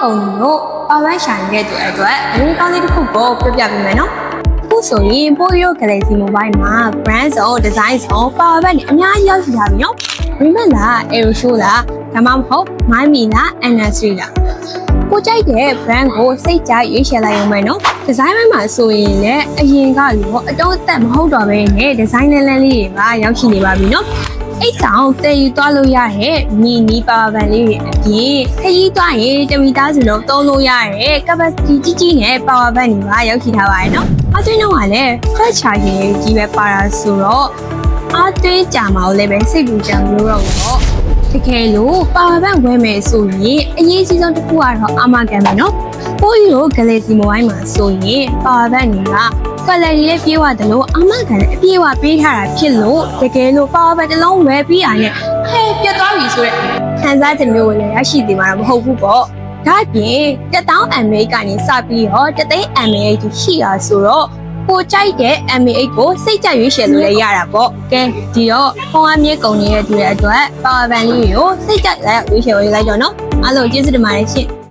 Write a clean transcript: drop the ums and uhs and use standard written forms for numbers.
ကုန်လို့ပါဝါရှာနေတဲ့သူအတွက်အရင်ကောင်းလေးတစ်ခုကိုပြပြပေးမယ်နော်အခုဆိုရင် Poyo Galaxy Mobile မှာ brand စုံ design စုံ power bank တွေအများကြီးရောက်ရှိထားပြီနော် Remake လား Aeroshow လားဒါမှမဟုတ် MyMe လား Anasri လားကိုကြိုက်တဲ့ brand ကိုစိတ်ကြိုက်ရွေးချယ်လိုက်ရုံပဲနော် design ဘက်မှာဆိုရင်လည်းအရင်ကလို့အတော့အသက်မဟုတ်တော့ဘဲနဲ့ design လန်းလန်းလေးတွေပါရောက်ရှိနေပါပြီနော်အိတ်ဆောင်တည်ယူသွားလို့ရတဲ့မီနီပါဝါဘန်လေးတွေအပြင်ခရီးသွားရင်တမီသားစုလုံးသုံးလို့ရတဲ့ capacity ကြီးကြီးနဲ့ပါဝါဘန်တွေပါရောက်ရှိထားပါတယ်နော်အသွင်းတော့ကလည်း fast charging ကြီးပဲပါတာဆိုတော့အသွင်းကြာမှာလည်းပဲစိတ်ပူကြံလို့တော့တကယ်လို့ပါဝါဘန်ဝယ်မယ်ဆိုရင်အရေးကြီးဆုံးတစ်ခုကတော့အာမခံမယ်နော်Poyo Galaxy Mobile မှာဆိုရင်ပါဝါဘန်တွေက quality လေးပြေးသွားတယ်လို့အာမခံနဲ့အပြေးဝပေးထားတာဖြစ်လို့တကယ်လို့ပါဝါဘန်တစ်လုံးဝယ်ပြီးရတယ်ဟဲ့ပြတ်သွားပြီဆိုတော့ခံစားချက်မျိုးဝင်လည်းရရှိသေးမှာမဟုတ်ဘူးပေါ့ဒါ့ပြင်1000 mAh ကနေစပြီးတော့1000 mAh ရှိတာဆိုတော့ကိုကြိုက်တဲ့ mAh ကိုစိတ်ကြရွေးချယ်လို့လည်းရတာပေါ့ကဲဒီတော့ဖုန်းအမြင့်ကုန်နေတဲ့သူတွေအတွက်ပါဝါဘန်လေးကိုစိတ်ကြရွေးချယ်ဝယ်လိုက်တော့နော်အားလုံးကျေးဇူးတင်ပါတယ်ရှင်